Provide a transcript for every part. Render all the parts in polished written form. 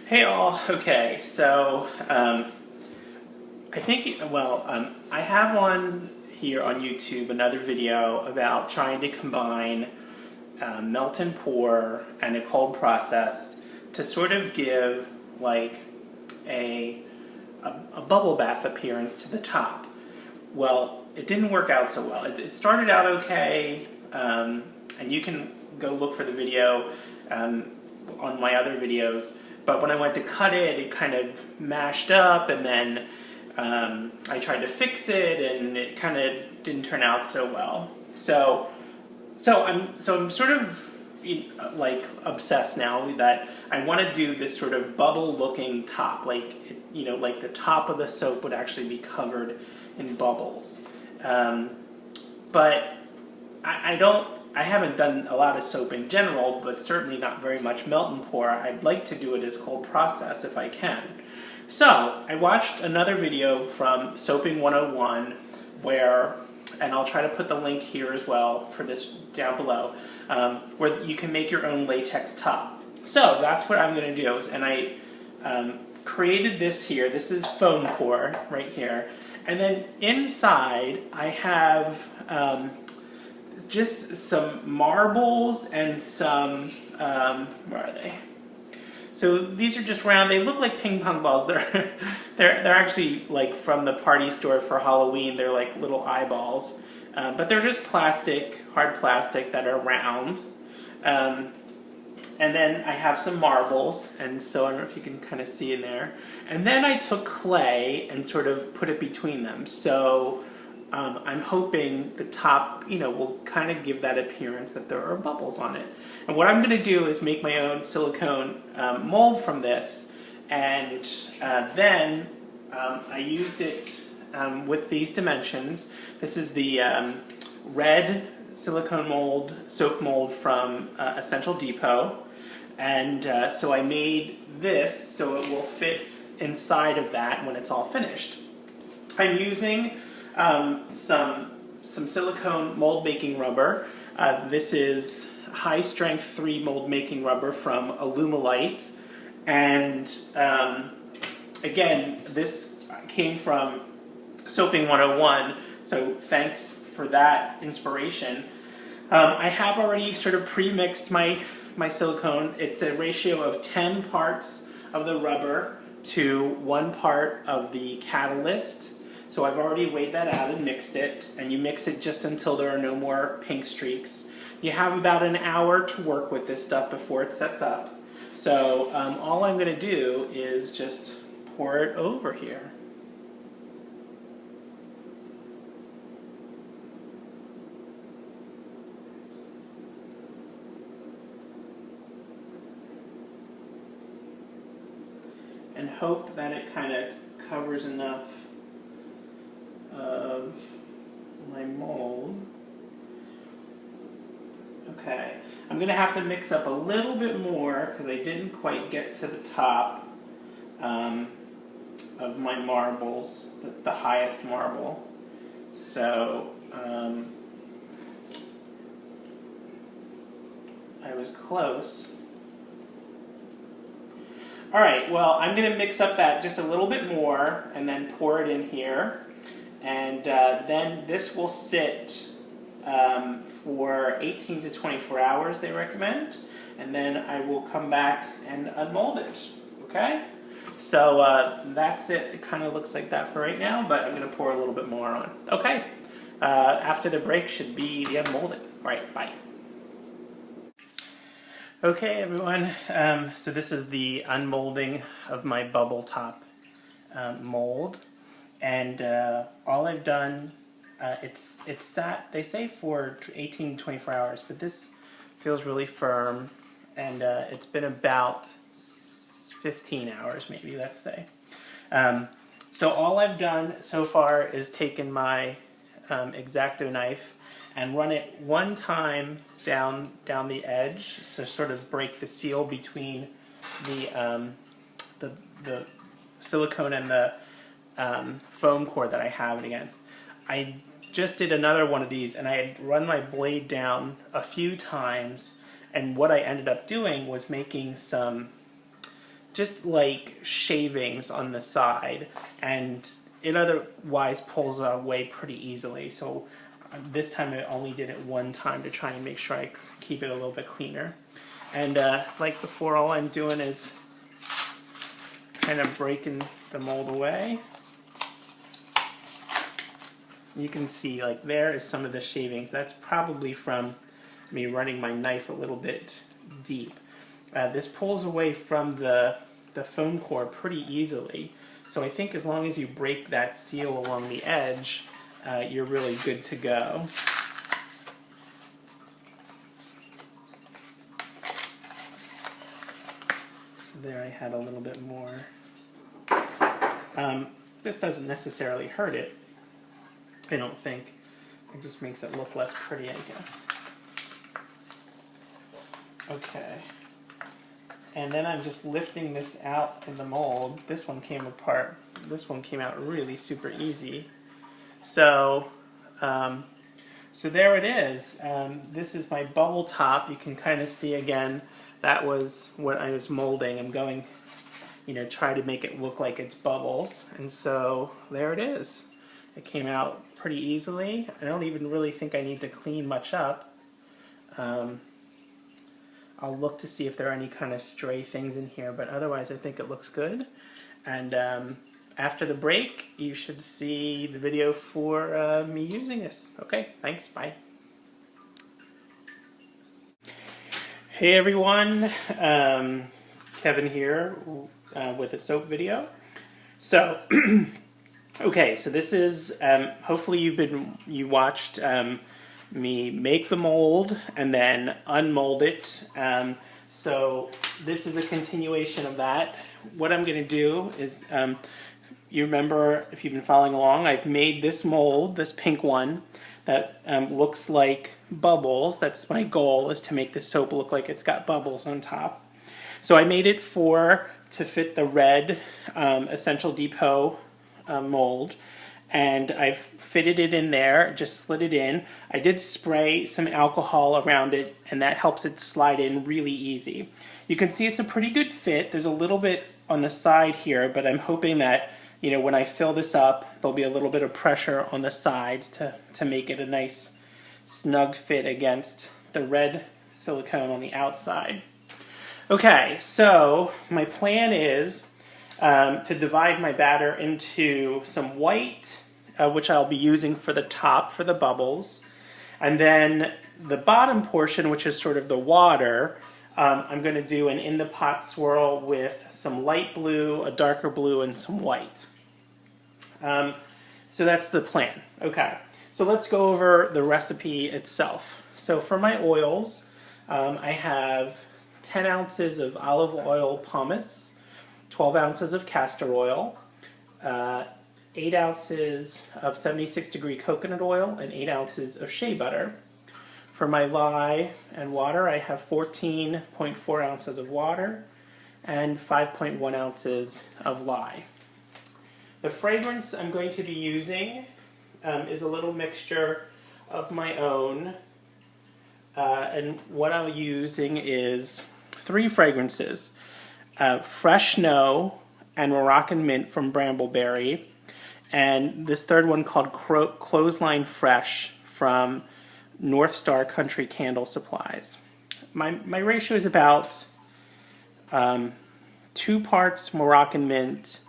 Hey all, okay, so I think, I have on here on YouTube another video about trying to combine melt and pour and a cold process to sort of give like a bubble bath appearance to the top. Well, it didn't work out so well. It started out okay, and you can go look for the video on my other videos. But when I went to cut it, it kind of mashed up, and then I tried to fix it, and it kind of didn't turn out so well. So I'm sort of like obsessed now that I want to do this sort of bubble-looking top, like like the top of the soap would actually be covered in bubbles. But I haven't done a lot of soap in general, but certainly not very much melt and pour. I'd like to do it as cold process if I can. So I watched another video from Soaping 101 where, and I'll try to put the link here as well for this down below, where you can make your own latex top. So that's what I'm going to do, and I created this here. This is foam core right here, and then inside I have just some marbles and some, where are they? So these are just round, they look like ping pong balls. They're actually like from the party store for Halloween. They're like little eyeballs. But they're just plastic, hard plastic that are round. And then I have some marbles, and so I don't know if you can kind of see in there. And then I took clay and sort of put it between them. So I'm hoping the top, will kind of give that appearance that there are bubbles on it. And what I'm going to do is make my own silicone mold from this, and then I used it with these dimensions. This is the red silicone mold, soap mold from Essential Depot, and so I made this so it will fit inside of that when it's all finished. I'm using some silicone mold making rubber. This is high strength 3 mold making rubber from Alumilite, and again, this came from Soaping 101, so thanks for that inspiration. I have already sort of pre-mixed my silicone. It's a ratio of 10 parts of the rubber to 1 part of the catalyst. So I've already weighed that out and mixed it, and you mix it just until there are no more pink streaks. You have about an hour to work with this stuff before it sets up. So all I'm going to do is just pour it over here. And hope that it kind of covers enough of my mold. Okay, I'm going to have to mix up a little bit more because I didn't quite get to the top of my marbles, the highest marble. So I was close. Alright, well, I'm going to mix up that just a little bit more and then pour it in here. And then this will sit for 18 to 24 hours, they recommend. And then I will come back and unmold it, okay? So that's it. It kind of looks like that for right now, but I'm going to pour a little bit more on. Okay, after the break should be the unmolding. All right, bye. Okay, everyone, so this is the unmolding of my bubble top mold, and all I've done, it's sat, they say for 18 to 24 hours, but this feels really firm, and it's been about 15 hours maybe, let's say. So all I've done so far is taken my X-Acto knife and run it one time down the edge to sort of break the seal between the silicone and the foam core that I have it against. I just did another one of these, and I had run my blade down a few times, and what I ended up doing was making some just like shavings on the side, and it otherwise pulls away pretty easily. So this time I only did it one time to try and make sure I keep it a little bit cleaner. And like before, all I'm doing is kind of breaking the mold away. You can see, like, there is some of the shavings. That's probably from me running my knife a little bit deep. This pulls away from the foam core pretty easily. So I think as long as you break that seal along the edge, you're really good to go. So there, I had a little bit more. This doesn't necessarily hurt it, I don't think. It just makes it look less pretty, I guess. Okay. And then I'm just lifting this out in the mold. This one came apart. This one came out really super easy. So, so there it is. This is my bubble top. You can kind of see again, that was what I was molding. I'm going, try to make it look like it's bubbles. And so there it is. It came out pretty easily. I don't even really think I need to clean much up. I'll look to see if there are any kind of stray things in here, but otherwise I think it looks good. And after the break, you should see the video for me using this. Okay, thanks, bye. Hey everyone, Kevin here with a soap video. So, okay, so this is, hopefully you watched me make the mold and then unmold it. So this is a continuation of that. What I'm going to do is, you remember, if you've been following along, I've made this mold, this pink one, that looks like bubbles. That's my goal, is to make this soap look like it's got bubbles on top. So I made it to fit the red Essential Depot mold. And I've fitted it in there, just slid it in. I did spray some alcohol around it, and that helps it slide in really easy. You can see it's a pretty good fit. There's a little bit on the side here, but I'm hoping that, when I fill this up, there'll be a little bit of pressure on the sides to make it a nice snug fit against the red silicone on the outside. Okay, so my plan is to divide my batter into some white, which I'll be using for the top, for the bubbles, and then the bottom portion, which is sort of the water, I'm going to do an in the pot swirl with some light blue, a darker blue, and some white. So that's the plan. Okay, so let's go over the recipe itself. So for my oils, I have 10 ounces of olive oil pomace, 12 ounces of castor oil, 8 ounces of 76-degree coconut oil, and 8 ounces of shea butter. For my lye and water, I have 14.4 ounces of water and 5.1 ounces of lye. The fragrance I'm going to be using is a little mixture of my own, and what I'm using is 3 fragrances. Fresh Snow and Moroccan Mint from Brambleberry, and this third one called Clothesline Fresh from North Star Country Candle Supplies. My ratio is about 2 parts Moroccan Mint,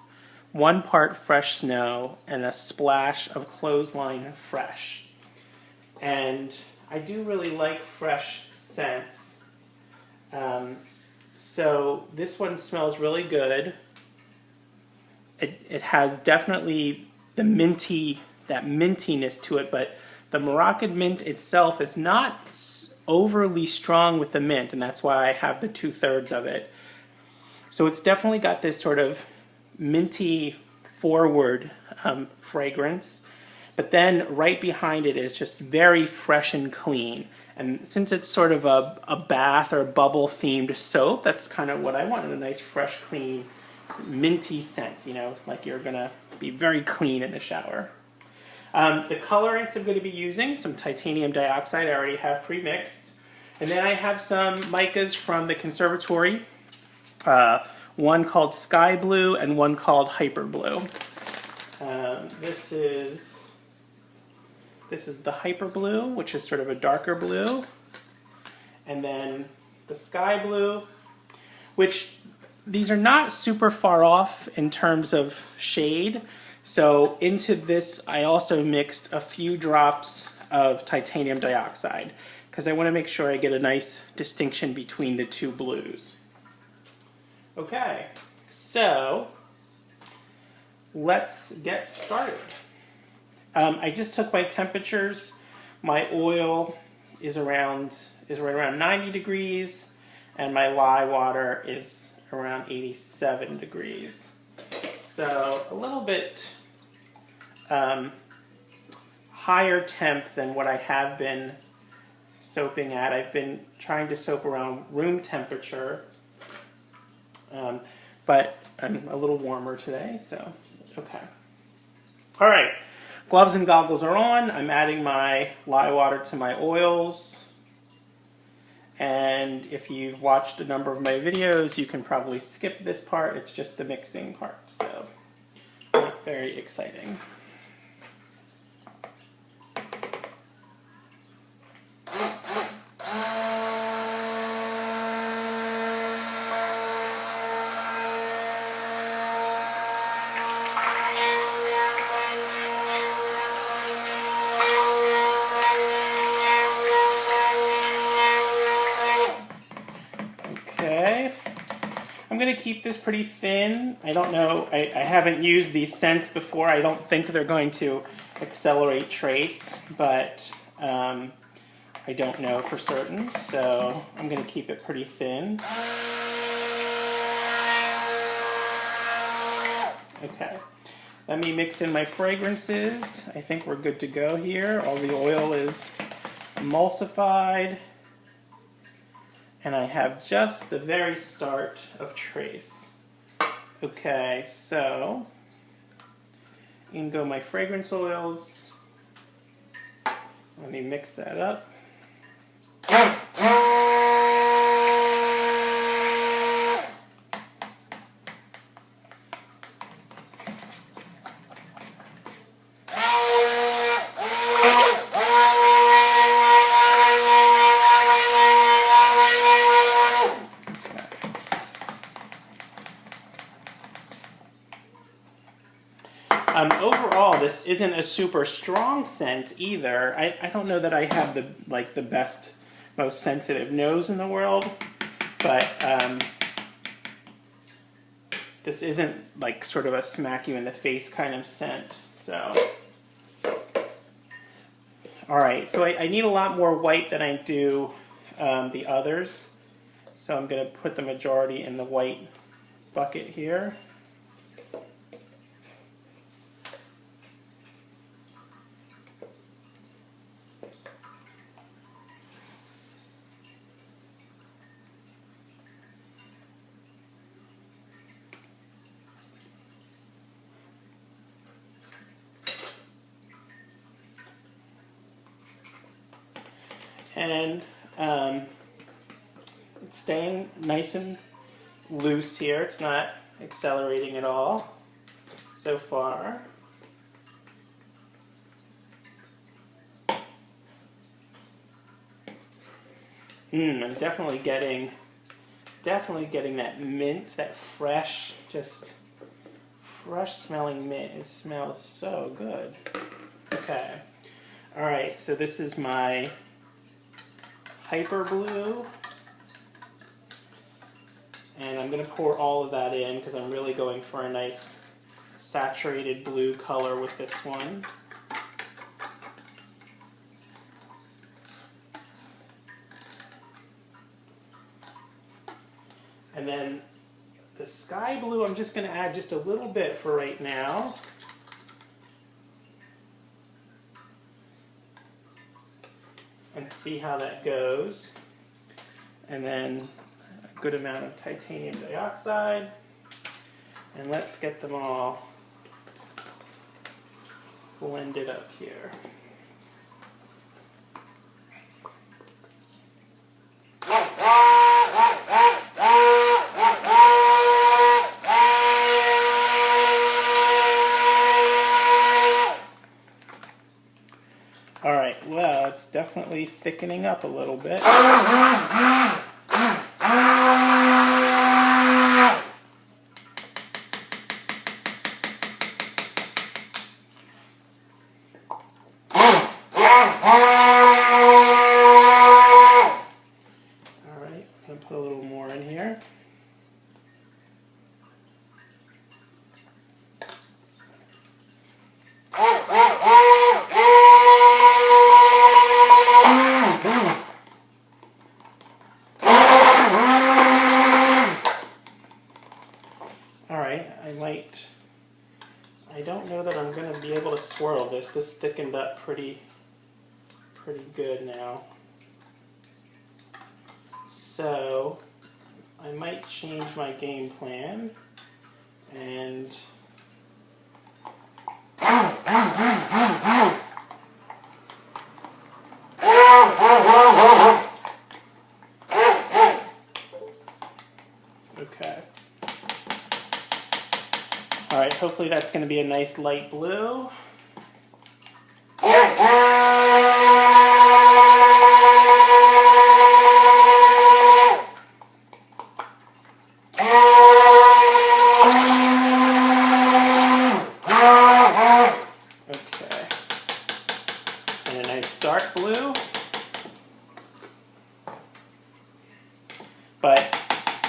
1 part Fresh Snow, and a splash of Clothesline Fresh. And I do really like fresh scents. So this one smells really good. It has definitely the that mintiness to it, but the Moroccan mint itself is not overly strong with the mint, and that's why I have the 2/3 of it. So it's definitely got this sort of minty forward fragrance, but then right behind it is just very fresh and clean. And since it's sort of a bath or bubble themed soap, that's kind of what I want, a nice fresh, clean, minty scent, like you're gonna be very clean in the shower. The colorants I'm going to be using, some titanium dioxide I already have pre-mixed. And then I have some micas from the conservatory. one called Sky Blue and one called Hyper Blue. This is the Hyper Blue, which is sort of a darker blue. And then the Sky Blue, which these are not super far off in terms of shade. So into this, I also mixed a few drops of titanium dioxide because I want to make sure I get a nice distinction between the two blues. Okay, so let's get started. I just took my temperatures. My oil is right around 90 degrees, and my lye water is around 87 degrees. So a little bit higher temp than what I have been soaping at. I've been trying to soap around room temperature, but I'm a little warmer today, so okay. All right, gloves and goggles are on. I'm adding my lye water to my oils. And if you've watched a number of my videos, you can probably skip this part. It's just the mixing part, so not very exciting. Okay, I'm going to keep this pretty thin. I don't know, I haven't used these scents before. I don't think they're going to accelerate trace, but I don't know for certain, so I'm going to keep it pretty thin. Okay, let me mix in my fragrances. I think we're good to go here. All the oil is emulsified. And I have just the very start of trace. Okay, so in go my fragrance oils. Let me mix that up. Overall, this isn't a super strong scent either. I don't know that I have the best, most sensitive nose in the world, but this isn't like sort of a smack you in the face kind of scent. So, all right. So I need a lot more white than I do the others. So I'm going to put the majority in the white bucket here. And it's staying nice and loose here. It's not accelerating at all so far. I'm definitely getting that mint, that fresh, just fresh smelling mint. It smells so good. Okay. All right, so this is my Hyper Blue. And I'm going to pour all of that in because I'm really going for a nice saturated blue color with this one. And then the Sky Blue, I'm just going to add just a little bit for right now. And see how that goes. And then a good amount of titanium dioxide. And let's get them all blended up here. definitely thickening up a little bit. Alright, I'm going to put a little more in here. Alright, I don't know that I'm going to be able to swirl this. This thickened up pretty good now. So I might change my game plan and okay. Alright, hopefully that's going to be a nice light blue. Okay. And a nice dark blue. But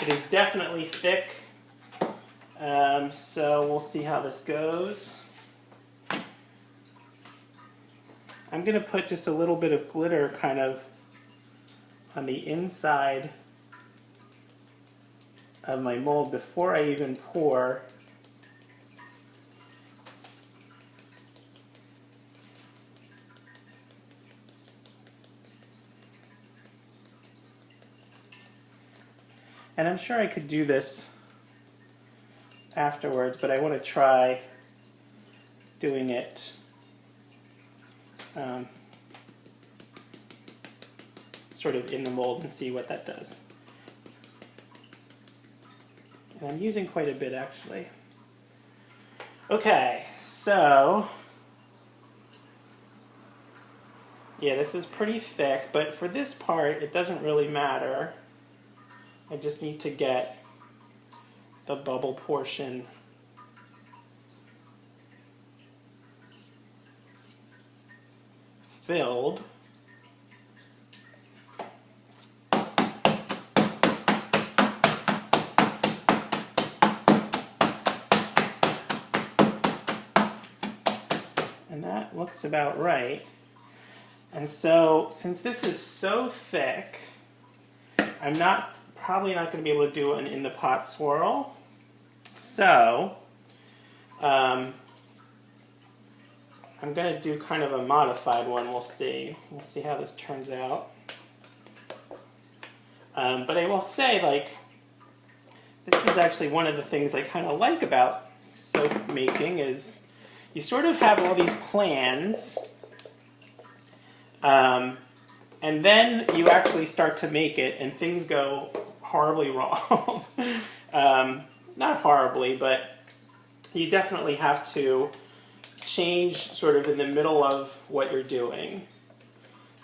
it is definitely thick. So we'll see how this goes. I'm going to put just a little bit of glitter kind of on the inside of my mold before I even pour. And I'm sure I could do this afterwards, but I want to try doing it sort of in the mold and see what that does. And I'm using quite a bit actually. Okay, so yeah, this is pretty thick, but for this part it doesn't really matter. I just need to get the bubble portion filled. And that looks about right. And so, since this is so thick, I'm probably not going to be able to do an in the pot swirl. So, I'm going to do kind of a modified one. We'll see. We'll see how this turns out. But I will say, like, this is actually one of the things I kind of like about soap making is you sort of have all these plans, and then you actually start to make it, and things go horribly wrong. Not horribly, but you definitely have to change sort of in the middle of what you're doing.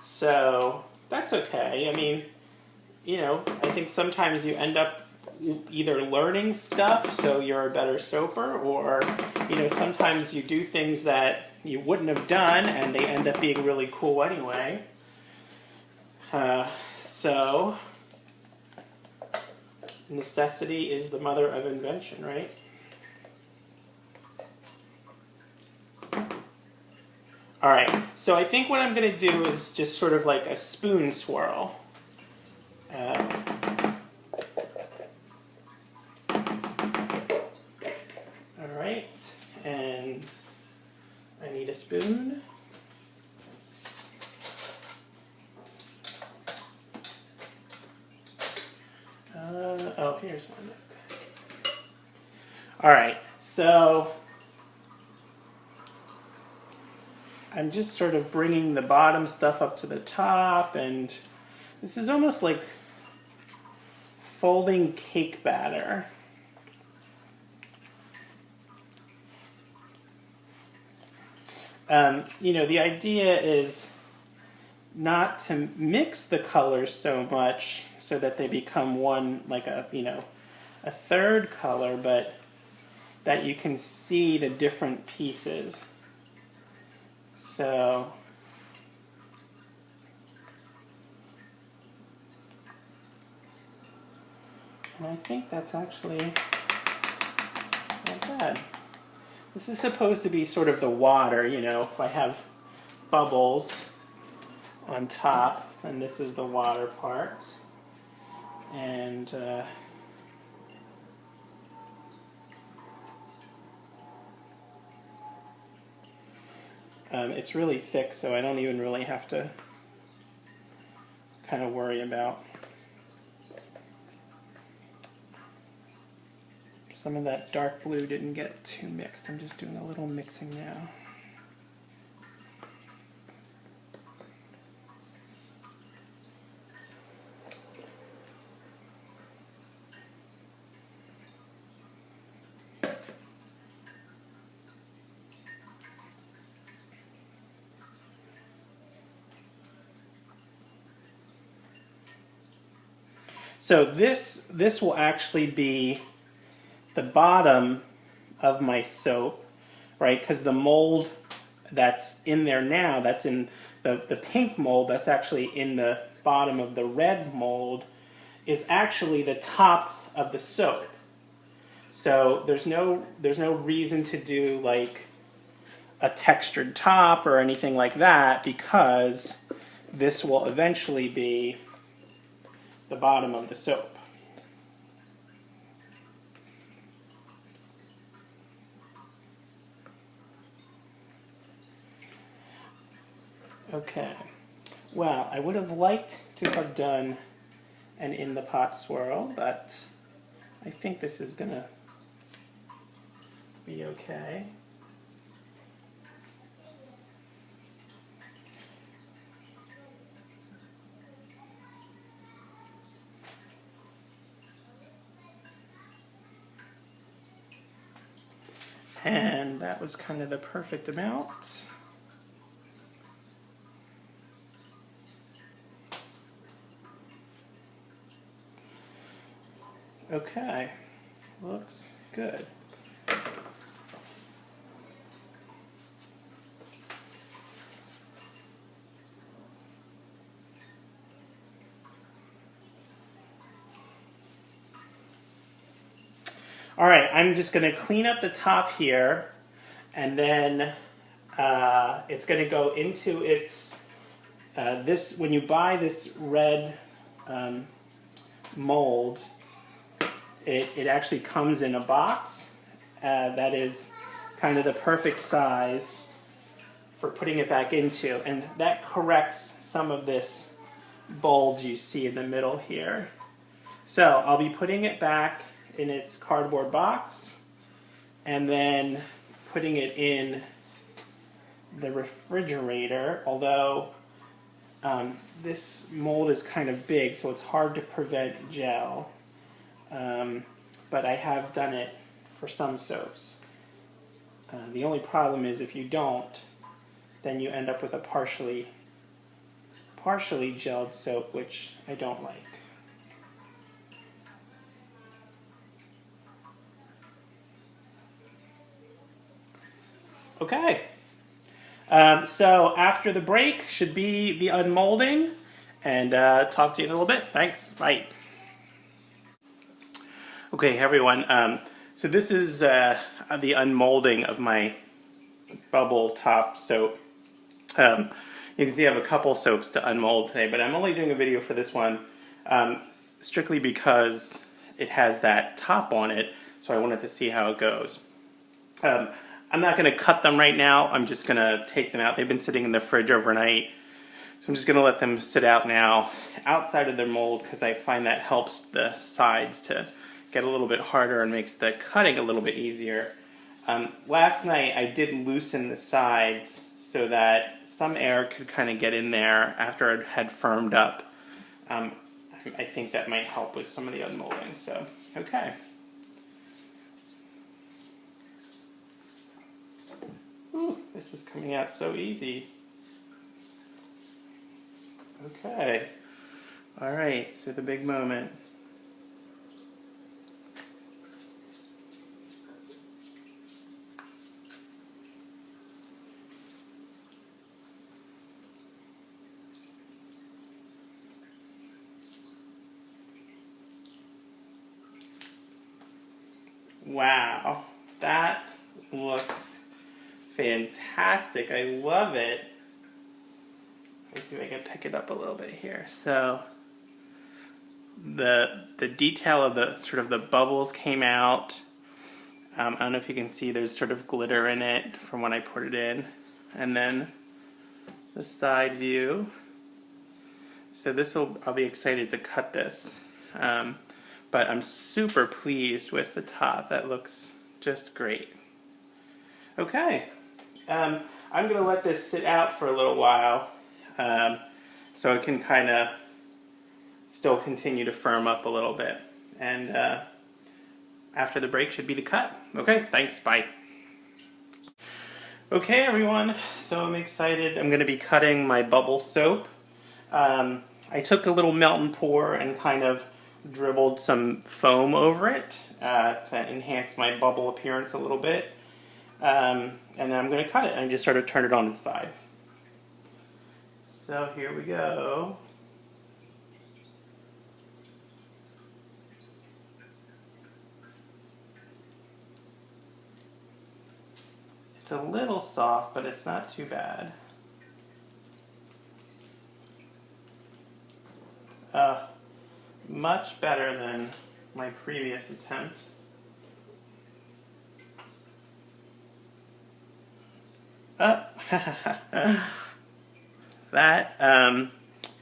So that's okay. I mean, you know, I think sometimes you end up either learning stuff so you're a better soaper, or, you know, sometimes you do things that you wouldn't have done and they end up being really cool anyway. So necessity is the mother of invention, right? Alright, so I think what I'm going to do is just sort of like a spoon swirl. Alright, and I need a spoon. Oh, here's one. Alright, so I'm just sort of bringing the bottom stuff up to the top, and this is almost like folding cake batter. You know, the idea is not to mix the colors so much so that they become one, like a, a third color, but that you can see the different pieces. So and I think that's actually not bad. This is supposed to be sort of the water, if I have bubbles on top, and this is the water part. And it's really thick, so I don't even really have to kind of worry about some of that dark blue didn't get too mixed. I'm just doing a little mixing now. So this will actually be the bottom of my soap, right? Because the mold that's in there now, that's in the pink mold, that's actually in the bottom of the red mold, is actually the top of the soap. So there's no reason to do like a textured top or anything like that, because this will eventually be the bottom of the soap. Okay, well, I would have liked to have done an in the pot swirl, but I think this is gonna be okay. And that was kind of the perfect amount. Okay, looks good. All right, I'm just going to clean up the top here, and then it's going to go into its, this, when you buy this red mold, it actually comes in a box that is kind of the perfect size for putting it back into, and that corrects some of this bulge you see in the middle here. So I'll be putting it back in its cardboard box and then putting it in the refrigerator, although this mold is kind of big, so it's hard to prevent gel, but I have done it for some soaps. The only problem is if you don't, then you end up with a partially gelled soap, which I don't like. Okay, so after the break should be the unmolding, and talk to you in a little bit. Thanks, bye. Okay, everyone, so this is the unmolding of my bubble top soap. You can see I have a couple soaps to unmold today, but I'm only doing a video for this one strictly because it has that top on it, so I wanted to see how it goes. I'm not going to cut them right now. I'm just going to take them out. They've been sitting in the fridge overnight. So I'm just going to let them sit out now outside of their mold, because I find that helps the sides to get a little bit harder and makes the cutting a little bit easier. Last night I did loosen the sides so that some air could kind of get in there after it had firmed up. I think that might help with some of the unmolding. So, okay. Ooh, this is coming out so easy. Okay. All right, so the big moment. Wow, that looks fantastic. I love it. Let's see if I can pick it up a little bit here. So the detail of the sort of the bubbles came out. I don't know if you can see there's sort of glitter in it from when I put it in. And then the side view. So I'll be excited to cut this. But I'm super pleased with the top. That looks just great. Okay, I'm going to let this sit out for a little while so it can kind of still continue to firm up a little bit. And after the break should be the cut. Okay, thanks, bye. Okay everyone, so I'm excited. I'm going to be cutting my bubble soap. I took a little melt and pour and kind of dribbled some foam over it to enhance my bubble appearance a little bit. And then I'm going to cut it and just sort of turn it on its side. So here we go. It's a little soft, but it's not too bad. Much better than my previous attempt.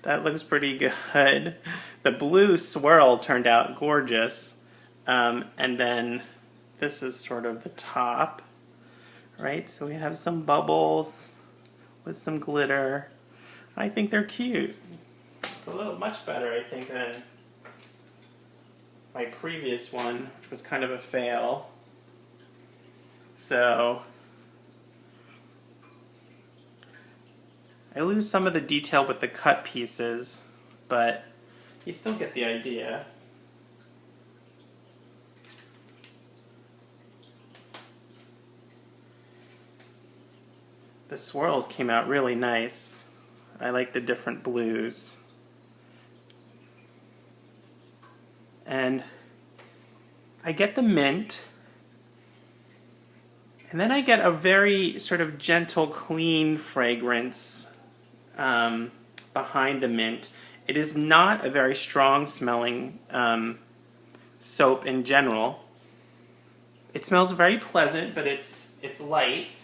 That looks pretty good. The blue swirl turned out gorgeous. And then this is sort of the top, right? So we have some bubbles with some glitter. I think they're cute. It's a little much better, I think, than my previous one, which was kind of a fail. So I lose some of the detail with the cut pieces, but you still get the idea. The swirls came out really nice. I like the different blues. And I get the mint, and then I get a very sort of gentle, clean fragrance behind the mint. It is not a very strong smelling soap in general. It smells very pleasant, but it's light,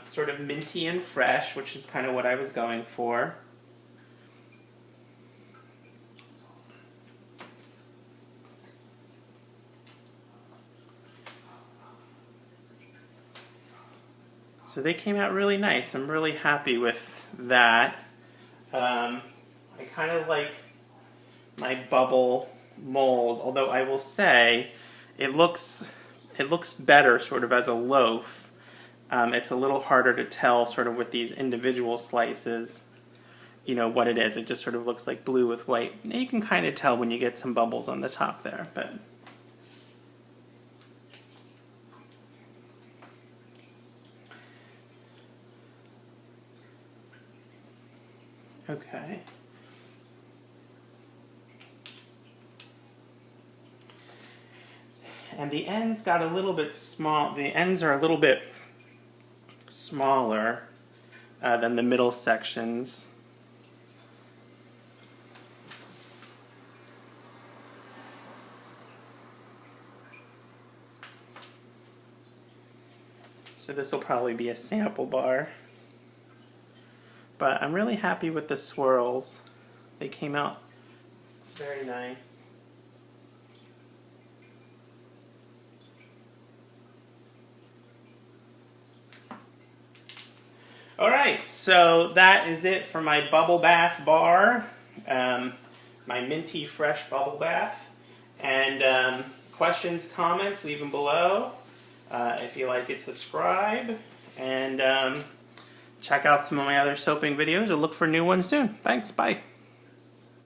sort of minty and fresh, which is kind of what I was going for. So they came out really nice. I'm really happy with that. I kind of like my bubble mold, although I will say it looks better sort of as a loaf. It's a little harder to tell sort of with these individual slices, you know, what it is. It just sort of looks like blue with white. And you can kind of tell when you get some bubbles on the top there, but okay. And the ends got a little bit small. The ends are a little bit smaller than the middle sections. So this will probably be a sample bar. But I'm really happy with the swirls. They came out very nice. Alright, so that is it for my bubble bath bar. My minty fresh bubble bath. And questions, comments, leave them below. If you like it, subscribe. And check out some of my other soaping videos or look for new ones soon. Thanks, bye.